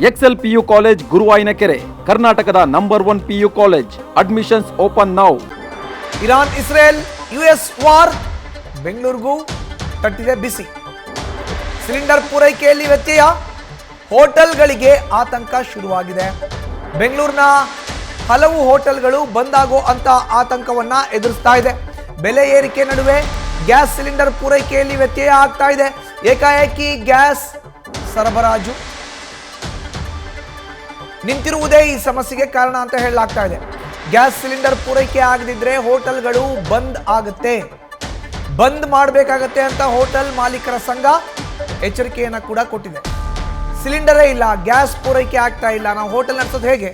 Excel PU college Guruvayanakere, ಕರ್ನಾಟಕದ number 1 PU college. Admissions open now. Iran Israel US war ಬೆಂಗಳೂರಿಗೂ ತಟ್ಟಿದೆ ಬಿಸಿ. Cylinder ಪೂರೈಕೆಯಲ್ಲಿ ವ್ಯತ್ಯಯ, ಹೋಟೆಲ್ಗಳಿಗೆ ಆತಂಕ ಶುರುವಾಗಿದೆ. ಬೆಂಗಳೂರಿನ ಹಲವು ಹೋಟೆಲ್ಗಳು ಬಂದಾಗೋ ಅಂತ ಆತಂಕವನ್ನ ಎದುರಿಸ್ತಾ ಇದೆ. ಬೆಲೆ ಏರಿಕೆ ನಡುವೆ ಗ್ಯಾಸ್ ಸಿಲಿಂಡರ್ ಪೂರೈಕೆಯಲ್ಲಿ ವ್ಯತ್ಯಯ ಆಗ್ತಾ ಇದೆ. ಏಕಾಏಕಿ ಗ್ಯಾಸ್ ಸರಬರಾಜು ನಿಂತಿರುವುದೇ ಈ ಸಮಸ್ಯೆಗೆ ಕಾರಣ ಅಂತ ಹೇಳಲಾಗ್ತಾ ಇದೆ. ಗ್ಯಾಸ್ ಸಿಲಿಂಡರ್ ಪೂರೈಕೆ ಆಗದಿದ್ರೆ ಹೋಟೆಲ್ಗಳು ಬಂದ್ ಆಗುತ್ತೆ, ಬಂದ್ ಮಾಡಬೇಕಾಗತ್ತೆ ಅಂತ ಹೋಟೆಲ್ ಮಾಲೀಕರ ಸಂಘ ಎಚ್ಚರಿಕೆಯನ್ನು ಕೂಡ ಕೊಟ್ಟಿದೆ. ಸಿಲಿಂಡರೇ ಇಲ್ಲ, ಗ್ಯಾಸ್ ಪೂರೈಕೆ ಆಗ್ತಾ ಇಲ್ಲ, ನಾವು ಹೋಟೆಲ್ ನಡೆಸೋದು ಹೇಗೆ?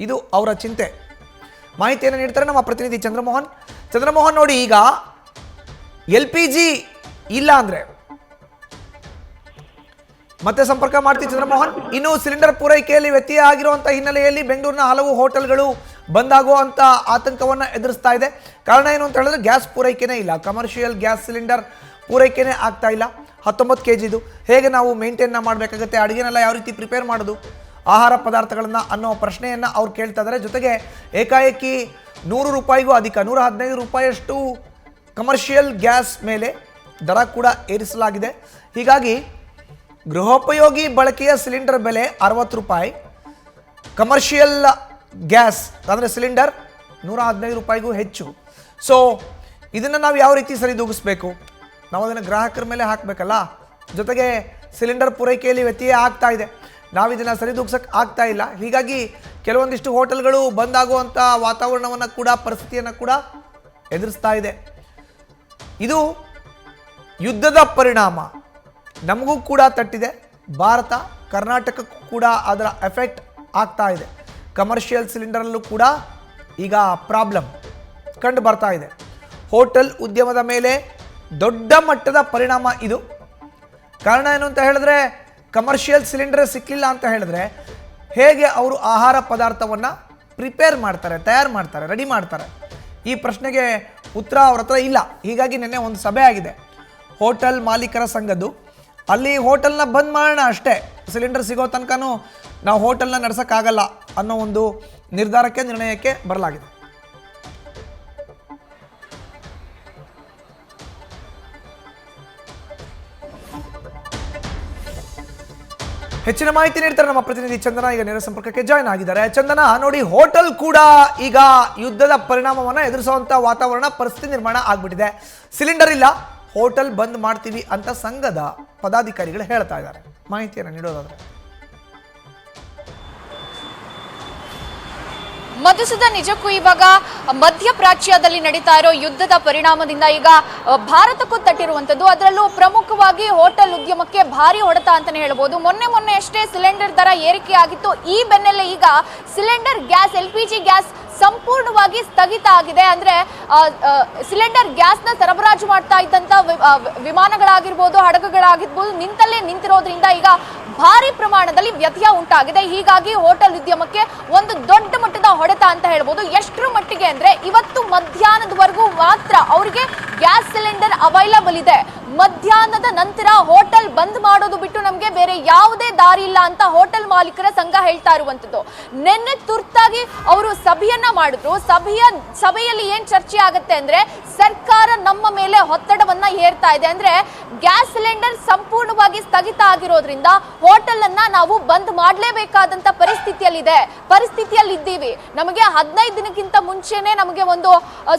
ಇದು ಅವರ ಚಿಂತೆ. ಮಾಹಿತಿಯನ್ನು ನೀಡ್ತಾರೆ ನಮ್ಮ ಪ್ರತಿನಿಧಿ ಚಂದ್ರಮೋಹನ್. ನೋಡಿ, ಈಗ LPG ಇಲ್ಲ ಅಂದ್ರೆ ಮತ್ತೆ ಸಂಪರ್ಕ ಮಾಡ್ತೀವಿ ಚಂದ್ರಮೋಹನ್. ಇನ್ನು ಸಿಲಿಂಡರ್ ಪೂರೈಕೆಯಲ್ಲಿ ವ್ಯತ್ಯಯ ಆಗಿರುವಂತಹ ಹಿನ್ನೆಲೆಯಲ್ಲಿ ಬೆಂಗಳೂರಿನ ಹಲವು ಹೋಟೆಲ್ಗಳು ಬಂದಾಗುವಂತ ಆತಂಕವನ್ನ ಎದುರಿಸ್ತಾ ಇದೆ. ಕಾರಣ ಏನು ಅಂತ ಹೇಳಿದ್ರೆ ಗ್ಯಾಸ್ ಪೂರೈಕೆನೇ ಇಲ್ಲ, ಕಮರ್ಷಿಯಲ್ ಗ್ಯಾಸ್ ಸಿಲಿಂಡರ್ ಪೂರೈಕೆನೇ ಆಗ್ತಾ ಇಲ್ಲ. 19 kg ಇದು ಹೇಗೆ ನಾವು ಮೇಂಟೈನ್ ಮಾಡಬೇಕಾಗುತ್ತೆ, ಅಡುಗೆನೆಲ್ಲ ಯಾವ ರೀತಿ ಪ್ರಿಪೇರ್ ಮಾಡೋದು, ಆಹಾರ ಪದಾರ್ಥಗಳನ್ನು ಅನ್ನೋ ಪ್ರಶ್ನೆಯನ್ನು ಅವ್ರು ಕೇಳ್ತಾ ಇದ್ದಾರೆ. ಜೊತೆಗೆ ಏಕಾಏಕಿ 100 ರೂಪಾಯಿಗೂ ಅಧಿಕ 115 ರೂಪಾಯಿಯಷ್ಟು ಕಮರ್ಷಿಯಲ್ ಗ್ಯಾಸ್ ಮೇಲೆ ದರ ಕೂಡ ಏರಿಸಲಾಗಿದೆ. ಹೀಗಾಗಿ ಗೃಹೋಪಯೋಗಿ ಬಳಕೆಯ ಸಿಲಿಂಡರ್ ಬೆಲೆ 60 ರೂಪಾಯಿ, ಕಮರ್ಷಿಯಲ್ ಗ್ಯಾಸ್ ಅಂದರೆ ಸಿಲಿಂಡರ್ 115 ರೂಪಾಯಿಗೂ ಹೆಚ್ಚು. ಸೊ ಇದನ್ನು ನಾವು ಯಾವ ರೀತಿ ಸರಿದೂಗಿಸ್ಬೇಕು? ನಾವು ಅದನ್ನು ಗ್ರಾಹಕರ ಮೇಲೆ ಹಾಕಬೇಕಲ್ಲ. ಜೊತೆಗೆ ಸಿಲಿಂಡರ್ ಪೂರೈಕೆಯಲ್ಲಿ ವ್ಯತ್ಯಯ ಆಗ್ತಾ ಇದೆ, ನಾವು ಇದನ್ನು ಸರಿದೂಗಿಸಕ್ಕೆ ಆಗ್ತಾ ಇಲ್ಲ. ಹೀಗಾಗಿ ಕೆಲವೊಂದಿಷ್ಟು ಹೋಟೆಲ್ಗಳು ಬಂದಾಗುವಂಥ ವಾತಾವರಣವನ್ನು ಕೂಡ, ಪರಿಸ್ಥಿತಿಯನ್ನು ಕೂಡ ಎದುರಿಸ್ತಾ ಇದೆ. ಇದು ಯುದ್ಧದ ಪರಿಣಾಮ ನಮಗೂ ಕೂಡ ತಟ್ಟಿದೆ. ಭಾರತ, ಕರ್ನಾಟಕಕ್ಕೂ ಕೂಡ ಅದರ ಎಫೆಕ್ಟ್ ಆಗ್ತಾ ಇದೆ. ಕಮರ್ಷಿಯಲ್ ಸಿಲಿಂಡರಲ್ಲೂ ಕೂಡ ಈಗ ಪ್ರಾಬ್ಲಮ್ ಕಂಡು ಬರ್ತಾ ಇದೆ. ಹೋಟೆಲ್ ಉದ್ಯಮದ ಮೇಲೆ ದೊಡ್ಡ ಮಟ್ಟದ ಪರಿಣಾಮ ಇದು. ಕಾರಣ ಏನು ಅಂತ ಹೇಳಿದ್ರೆ, ಕಮರ್ಷಿಯಲ್ ಸಿಲಿಂಡರ್ ಸಿಕ್ಕಿಲ್ಲ ಅಂತ ಹೇಳಿದ್ರೆ ಹೇಗೆ ಅವರು ಆಹಾರ ಪದಾರ್ಥವನ್ನು ಪ್ರಿಪೇರ್ ಮಾಡ್ತಾರೆ, ತಯಾರು ಮಾಡ್ತಾರೆ, ರೆಡಿ ಮಾಡ್ತಾರೆ? ಈ ಪ್ರಶ್ನೆಗೆ ಉತ್ತರ ಅವ್ರ ಹತ್ರ ಇಲ್ಲ. ಹೀಗಾಗಿ ನಿನ್ನೆ ಒಂದು ಸಭೆ ಆಗಿದೆ ಹೋಟೆಲ್ ಮಾಲೀಕರ ಸಂಘದ್ದು. ಅಲ್ಲಿ ಹೋಟೆಲ್ನ ಬಂದ್ ಮಾಡೋಣ ಅಷ್ಟೇ, ಸಿಲಿಂಡರ್ ಸಿಗೋ ತನಕನೂ ನಾವು ಹೋಟೆಲ್ನ ನಡೆಸೋಕ್ಕಾಗಲ್ಲ ಅನ್ನೋ ಒಂದು ನಿರ್ಣಯಕ್ಕೆ ಬರಲಾಗಿದೆ. ಹೆಚ್ಚಿನ ಮಾಹಿತಿ ನೀಡ್ತಾರೆ ನಮ್ಮ ಪ್ರತಿನಿಧಿ ಚಂದನ, ಈಗ ನೇರ ಸಂಪರ್ಕಕ್ಕೆ ಜಾಯ್ನ್ ಆಗಿದ್ದಾರೆ. ಚಂದನ, ನೋಡಿ, ಹೋಟೆಲ್ ಕೂಡ ಈಗ ಯುದ್ಧದ ಪರಿಣಾಮವನ್ನು ಎದುರಿಸುವಂತ ವಾತಾವರಣ, ಪರಿಸ್ಥಿತಿ ನಿರ್ಮಾಣ ಆಗ್ಬಿಟ್ಟಿದೆ. ಸಿಲಿಂಡರ್ ಇಲ್ಲ, ಹೋಟೆಲ್ ಬಂದ್ ಮಾಡ್ತೀವಿ ಅಂತ ಸಂಘದ ಪದಾಧಿಕಾರಿಗಳು ಹೇಳ್ತಾ ಇದ್ದಾರೆ. ಮಾಹಿತಿಯನ್ನು ನೀಡೋದಾದ್ರೆ ಮಧುಸೂದನ್, ನಿಜಕ್ಕೂ ಇವಾಗ ಮಧ್ಯಪ್ರಾಚ್ಯದಲ್ಲಿ ನಡೀತಾ ಇರೋ ಯುದ್ಧದ ಪರಿಣಾಮದಿಂದ ಈಗ ಭಾರತಕ್ಕೂ ತಟ್ಟಿರುವಂತದ್ದು, ಅದರಲ್ಲೂ ಪ್ರಮುಖವಾಗಿ ಹೋಟೆಲ್ ಉದ್ಯಮಕ್ಕೆ ಭಾರಿ ಹೊಡೆತ ಅಂತಾನೆ ಹೇಳ್ಬೋದು. ಮೊನ್ನೆ ಅಷ್ಟೇ ಸಿಲಿಂಡರ್ ದರ ಏರಿಕೆ ಆಗಿತ್ತು. ಈ ಬೆನ್ನಲ್ಲೇ ಈಗ ಸಿಲಿಂಡರ್ ಗ್ಯಾಸ್, LPG ಗ್ಯಾಸ್ ಸಂಪೂರ್ಣವಾಗಿ ಸ್ಥಗಿತ ಆಗಿದೆ. ಅಂದ್ರೆ ಸಿಲಿಂಡರ್ ಗ್ಯಾಸ್ನ ಸರಬರಾಜು ಮಾಡ್ತಾ ಇದ್ದಂತ ವಿಮಾನಗಳಾಗಿರ್ಬೋದು, ಹಡಗುಗಳಾಗಿರ್ಬೋದು, ನಿಂತಿರೋದ್ರಿಂದ ಈಗ ಭಾರಿ ಪ್ರಮಾಣದಲ್ಲಿ ವ್ಯತ್ಯಯ ಉಂಟಾಗಿದೆ. ಹೀಗಾಗಿ ಹೋಟೆಲ್ ಉದ್ಯಮಕ್ಕೆ ಒಂದು ದೊಡ್ಡ ಮಟ್ಟದ ಹೊಡೆತ ಅಂತ ಹೇಳ್ಬೋದು. ಎಷ್ಟರ ಮಟ್ಟಿಗೆ ಅಂದ್ರೆ ಇವತ್ತು ಮಧ್ಯಾಹ್ನದವರೆಗೂ ಮಾತ್ರ ಅವರಿಗೆ ಗ್ಯಾಸ್ ಸಿಲಿಂಡರ್ ಅವೈಲಬಲ್ ಇದೆ. ಮಧ್ಯಾಹ್ನದ ನಂತರ ಹೋಟೆಲ್ ಬಂದ್ ಮಾಡೋದು ಬಿಟ್ಟು ನಮಗೆ ಬೇರೆ ಯಾವುದೇ ದಾರಿ ಇಲ್ಲ ಅಂತ ಹೋಟೆಲ್ ಮಾಲೀಕರ ಸಂಘ ಹೇಳ್ತಾ ಇರುವಂತದ್ದು. ನಿನ್ನೆ ತುರ್ತಾಗಿ ಅವರು ಸಭೆಯನ್ನ ಮಾಡಿದ್ರು. ಸಭೆಯಲ್ಲಿ ಏನ್ ಚರ್ಚೆ ಆಗುತ್ತೆ ಅಂದ್ರೆ, ಸರ್ಕಾರ ನಮ್ಮ ಮೇಲೆ ಒತ್ತಡವನ್ನ ಹೇರ್ತಾ ಇದೆ. ಅಂದ್ರೆ ಗ್ಯಾಸ್ ಸಿಲಿಂಡರ್ ಸಂಪೂರ್ಣವಾಗಿ ಸ್ಥಗಿತ ಆಗಿರೋದ್ರಿಂದ ಹೋಟೆಲ್ ಅನ್ನ ನಾವು ಬಂದ್ ಮಾಡಲೇಬೇಕಾದಂತ ಪರಿಸ್ಥಿತಿಯಲ್ಲಿದ್ದೀವಿ. ನಮಗೆ 15 ದಿನಕ್ಕಿಂತ ಮುಂಚೆನೆ ನಮಗೆ ಒಂದು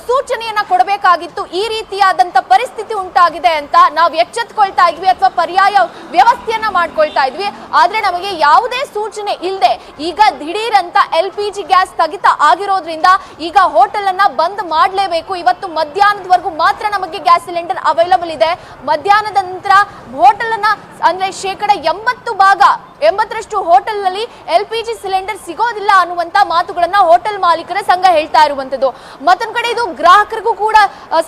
ಸೂಚನೆಯನ್ನ ಕೊಡಬೇಕಾಗಿತ್ತು. ಈ ರೀತಿಯಾದಂತ ಪರಿಸ್ಥಿತಿ ಉಂಟಾಗಿದೆ ಅಂತ ನಾವು ಎಚ್ಚೆತ್ತುಕೊಳ್ತಾ ಇದ್ವಿ, ಅಥವಾ ಪರ್ಯಾಯ ವ್ಯವಸ್ಥೆಯನ್ನ ಮಾಡ್ಕೊಳ್ತಾ ಇದ್ವಿ. ಆದ್ರೆ ನಮಗೆ ಯಾವುದೇ ಸೂಚನೆ ಇಲ್ಲದೆ ಈಗ ದಿಢೀರ್ ಅಂತ LPG ಗ್ಯಾಸ್ ಸ್ಥಗಿತ ಆಗಿರೋದ್ರಿಂದ ಈಗ ಹೋಟೆಲ್ ಅನ್ನ ಬಂದ್ ಮಾಡಲೇಬೇಕು. ಇವತ್ತು ಮಧ್ಯಾಹ್ನದವರೆಗೂ ಮಾತ್ರ ನಮಗೆ ಗ್ಯಾಸ್ ಸಿಲಿಂಡರ್ ಅವೈಲಬಲ್ ಇದೆ. ಮಧ್ಯಾಹ್ನದ ನಂತರ ಹೋಟೆಲ್ ಅನ್ನ ಅಂದ್ರೆ 80% ಹೋಟೆಲ್ ನಲ್ಲಿ LPG ಸಿಲಿಂಡರ್ ಸಿಗೋದಿಲ್ಲ ಅನ್ನುವಂತ ಮಾತುಗಳನ್ನ ಹೋಟೆಲ್ ಮಾಲೀಕರ ಸಂಘ ಹೇಳ್ತಾ ಇರುವಂತದ್ದು. ಮತ್ತೊಂದ್ ಕಡೆ ಇದು ಗ್ರಾಹಕರಿಗೂ ಕೂಡ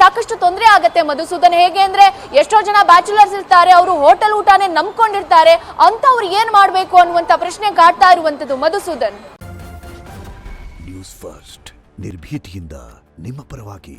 ಸಾಕಷ್ಟು ತೊಂದರೆ ಆಗತ್ತೆ ಮಧುಸೂದನ್. ಹೇಗೆ ಅಂದ್ರೆ, ಎಷ್ಟೋ ಜನ ಬ್ಯಾಚುಲರ್ಸ್ ಇರ್ತಾರೆ, ಅವರು ಹೋಟೆಲ್ ಊಟನೇ ನಂಬ್ಕೊಂಡಿರ್ತಾರೆ, ಅಂತ ಅವ್ರು ಏನ್ ಮಾಡ್ಬೇಕು ಅನ್ನುವಂತ ಪ್ರಶ್ನೆ ಕಾಡ್ತಾ ಇರುವಂತದ್ದು ಮಧುಸೂದನ್. ನ್ಯೂಸ್ ಫಸ್ಟ್, ನಿರ್ಭೀತಿಯಿಂದ ನಿಮ್ಮ ಪರವಾಗಿ.